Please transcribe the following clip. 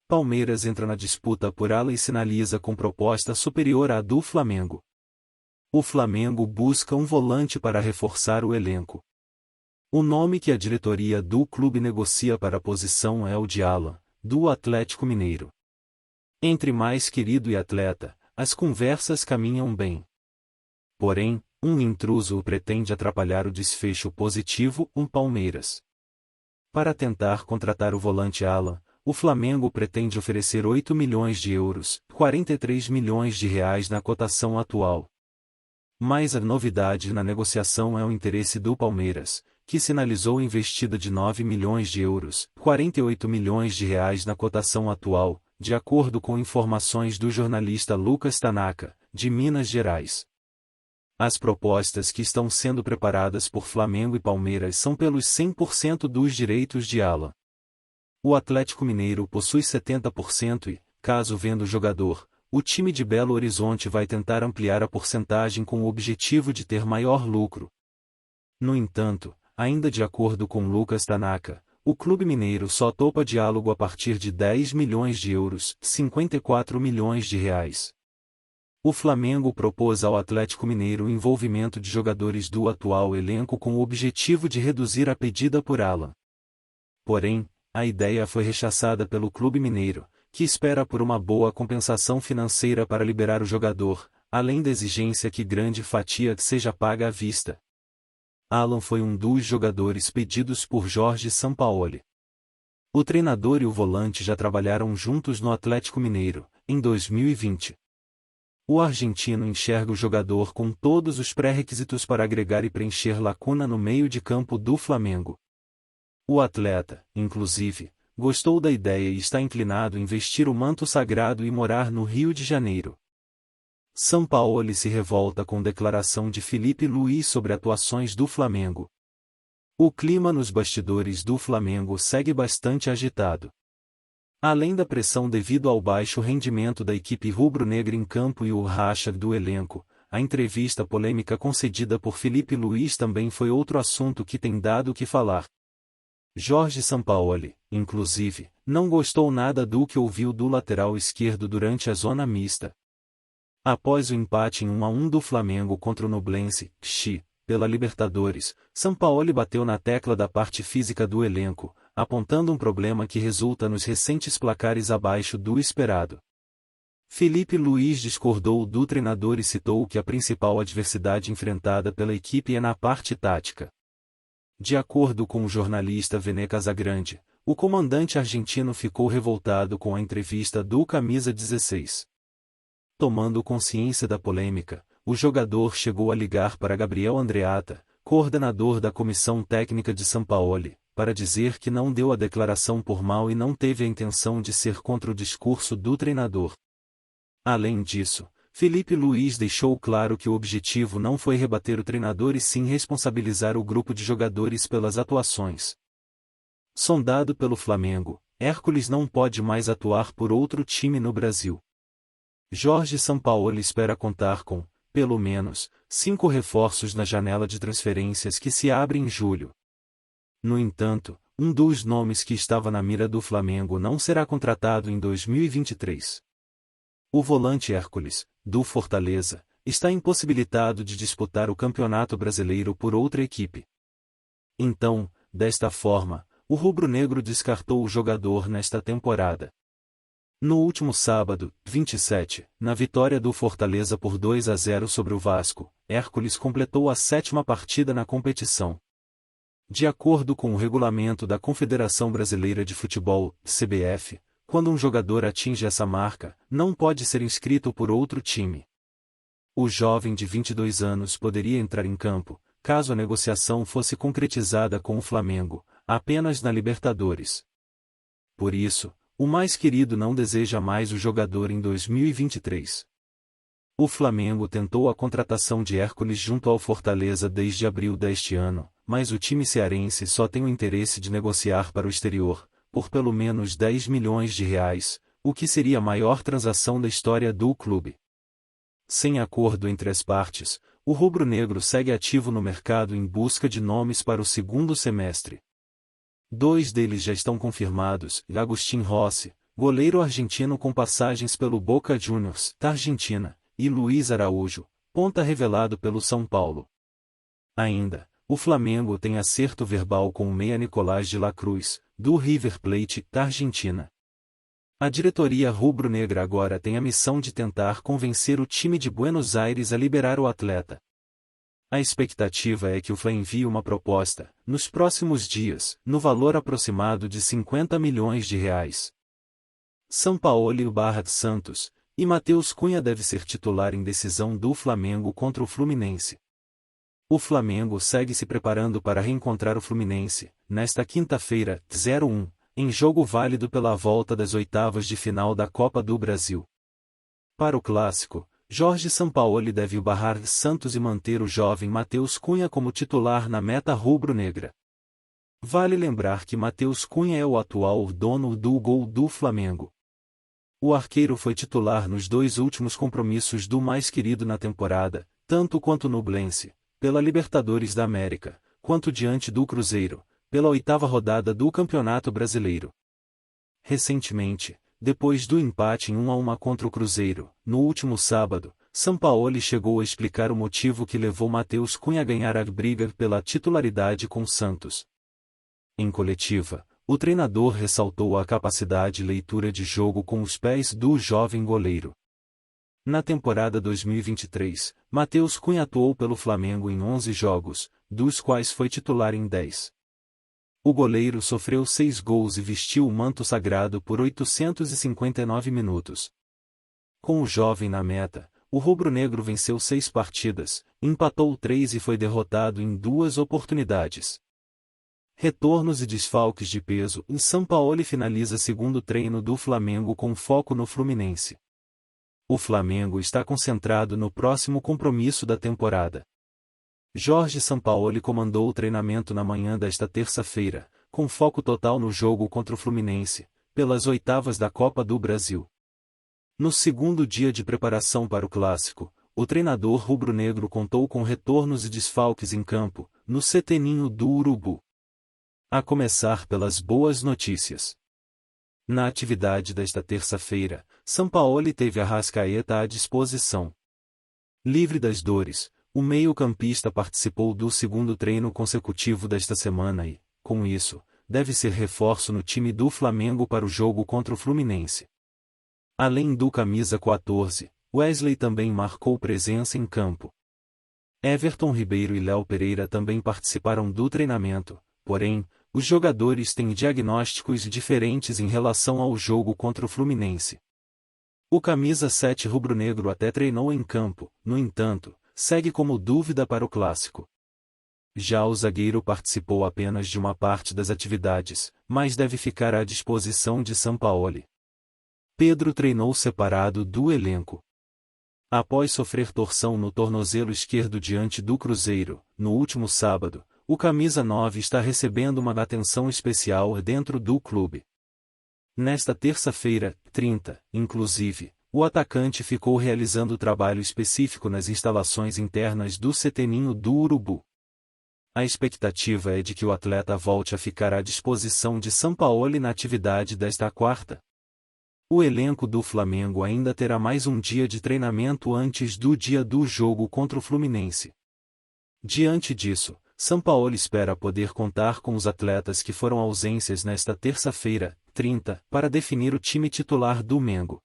Palmeiras entra na disputa por ala e sinaliza com proposta superior à do Flamengo. O Flamengo busca um volante para reforçar o elenco. O nome que a diretoria do clube negocia para a posição é o de Alan, do Atlético Mineiro. Entre mais querido e atleta, as conversas caminham bem. Porém, um intruso pretende atrapalhar o desfecho positivo, Palmeiras. Para tentar contratar o volante Alan, o Flamengo pretende oferecer 8 milhões de euros, 43 milhões de reais na cotação atual. Mas a novidade na negociação é o interesse do Palmeiras, que sinalizou investida de 9 milhões de euros, 48 milhões de reais na cotação atual, de acordo com informações do jornalista Lucas Tanaka, de Minas Gerais. As propostas que estão sendo preparadas por Flamengo e Palmeiras são pelos 100% dos direitos de Alan. O Atlético Mineiro possui 70% e, caso venda o jogador, o time de Belo Horizonte vai tentar ampliar a porcentagem com o objetivo de ter maior lucro. No entanto, ainda de acordo com Lucas Tanaka, o clube mineiro só topa diálogo a partir de 10 milhões de euros, 54 milhões de reais. O Flamengo propôs ao Atlético Mineiro o envolvimento de jogadores do atual elenco com o objetivo de reduzir a pedida por Alan. Porém, a ideia foi rechaçada pelo clube mineiro, que espera por uma boa compensação financeira para liberar o jogador, além da exigência que grande fatia seja paga à vista. Alan foi um dos jogadores pedidos por Jorge Sampaoli. O treinador e o volante já trabalharam juntos no Atlético Mineiro, em 2020. O argentino enxerga o jogador com todos os pré-requisitos para agregar e preencher lacuna no meio de campo do Flamengo. O atleta, inclusive, gostou da ideia e está inclinado em vestir o manto sagrado e morar no Rio de Janeiro. Sampaoli se revolta com declaração de Felipe Luiz sobre atuações do Flamengo. O clima nos bastidores do Flamengo segue bastante agitado. Além da pressão devido ao baixo rendimento da equipe rubro-negra em campo e o racha do elenco, a entrevista polêmica concedida por Felipe Luiz também foi outro assunto que tem dado o que falar. Jorge Sampaoli, inclusive, não gostou nada do que ouviu do lateral esquerdo durante a zona mista. Após o empate em 1-1 do Flamengo contra o Nublense, pela Libertadores, Sampaoli bateu na tecla da parte física do elenco, apontando um problema que resulta nos recentes placares abaixo do esperado. Felipe Luiz discordou do treinador e citou que a principal adversidade enfrentada pela equipe é na parte tática. De acordo com o jornalista Vene Casagrande, o comandante argentino ficou revoltado com a entrevista do camisa 16. Tomando consciência da polêmica, o jogador chegou a ligar para Gabriel Andreatta, coordenador da comissão técnica de Sampaoli, para dizer que não deu a declaração por mal e não teve a intenção de ser contra o discurso do treinador. Além disso, Felipe Luiz deixou claro que o objetivo não foi rebater o treinador e sim responsabilizar o grupo de jogadores pelas atuações. Sondado pelo Flamengo, Hércules não pode mais atuar por outro time no Brasil. Jorge Sampaoli espera contar com, pelo menos, 5 reforços na janela de transferências que se abre em julho. No entanto, um dos nomes que estava na mira do Flamengo não será contratado em 2023. O volante Hércules, do Fortaleza, está impossibilitado de disputar o Campeonato Brasileiro por outra equipe. Então, desta forma, o rubro-negro descartou o jogador nesta temporada. No último sábado, 27, na vitória do Fortaleza por 2-0 sobre o Vasco, Hércules completou a 7ª partida na competição. De acordo com o regulamento da Confederação Brasileira de Futebol, CBF, quando um jogador atinge essa marca, não pode ser inscrito por outro time. O jovem de 22 anos poderia entrar em campo, caso a negociação fosse concretizada com o Flamengo, apenas na Libertadores. Por isso, o mais querido não deseja mais o jogador em 2023. O Flamengo tentou a contratação de Hércules junto ao Fortaleza desde abril deste ano, mas o time cearense só tem o interesse de negociar para o exterior, por pelo menos 10 milhões de reais, o que seria a maior transação da história do clube. Sem acordo entre as partes, o rubro-negro segue ativo no mercado em busca de nomes para o segundo semestre. 2 deles já estão confirmados: Agustin Rossi, goleiro argentino com passagens pelo Boca Juniors, da Argentina, e Luiz Araújo, ponta revelado pelo São Paulo. Ainda, o Flamengo tem acerto verbal com o meia Nicolás de la Cruz, do River Plate, da Argentina. A diretoria rubro-negra agora tem a missão de tentar convencer o time de Buenos Aires a liberar o atleta. A expectativa é que o Fla envie uma proposta, nos próximos dias, no valor aproximado de 50 milhões de reais. Sampaoli barra Santos, e Matheus Cunha deve ser titular em decisão do Flamengo contra o Fluminense. O Flamengo segue se preparando para reencontrar o Fluminense, nesta quinta-feira, 01, em jogo válido pela volta das oitavas de final da Copa do Brasil. Para o clássico, Jorge Sampaoli deve barrar Santos e manter o jovem Matheus Cunha como titular na meta rubro-negra. Vale lembrar que Matheus Cunha é o atual dono do gol do Flamengo. O arqueiro foi titular nos 2 últimos compromissos do mais querido na temporada, tanto quanto no Nublense, pela Libertadores da América, quanto diante do Cruzeiro, pela 8ª rodada do Campeonato Brasileiro. Recentemente, depois do empate em 1-1 contra o Cruzeiro, no último sábado, Sampaoli chegou a explicar o motivo que levou Matheus Cunha a ganhar a briga pela titularidade com Santos. Em coletiva, o treinador ressaltou a capacidade de leitura de jogo com os pés do jovem goleiro. Na temporada 2023, Matheus Cunha atuou pelo Flamengo em 11 jogos, dos quais foi titular em 10. O goleiro sofreu 6 gols e vestiu o manto sagrado por 859 minutos. Com o jovem na meta, o rubro-negro venceu 6 partidas, empatou 3 e foi derrotado em 2 oportunidades. Retornos e desfalques de peso. Sampaoli finaliza segundo treino do Flamengo com foco no Fluminense. O Flamengo está concentrado no próximo compromisso da temporada. Jorge Sampaoli comandou o treinamento na manhã desta terça-feira, com foco total no jogo contra o Fluminense, pelas oitavas da Copa do Brasil. No segundo dia de preparação para o clássico, o treinador rubro-negro contou com retornos e desfalques em campo, no CT Ninho do Urubu. A começar pelas boas notícias. Na atividade desta terça-feira, Sampaoli teve Arrascaeta à disposição. Livre das dores, o meio-campista participou do segundo treino consecutivo desta semana e, com isso, deve ser reforço no time do Flamengo para o jogo contra o Fluminense. Além do camisa 14, Wesley também marcou presença em campo. Everton Ribeiro e Léo Pereira também participaram do treinamento, porém, os jogadores têm diagnósticos diferentes em relação ao jogo contra o Fluminense. O camisa 7 rubro-negro até treinou em campo, no entanto, segue como dúvida para o clássico. Já o zagueiro participou apenas de uma parte das atividades, mas deve ficar à disposição de Sampaoli. Pedro treinou separado do elenco. Após sofrer torção no tornozelo esquerdo diante do Cruzeiro, no último sábado, o camisa 9 está recebendo uma atenção especial dentro do clube. Nesta terça-feira, 30, inclusive, o atacante ficou realizando trabalho específico nas instalações internas do CT Ninho do Urubu. A expectativa é de que o atleta volte a ficar à disposição de Sampaoli na atividade desta quarta. O elenco do Flamengo ainda terá mais um dia de treinamento antes do dia do jogo contra o Fluminense. Diante disso, Sampaoli espera poder contar com os atletas que foram ausências nesta terça-feira, 30, para definir o time titular do Mengo.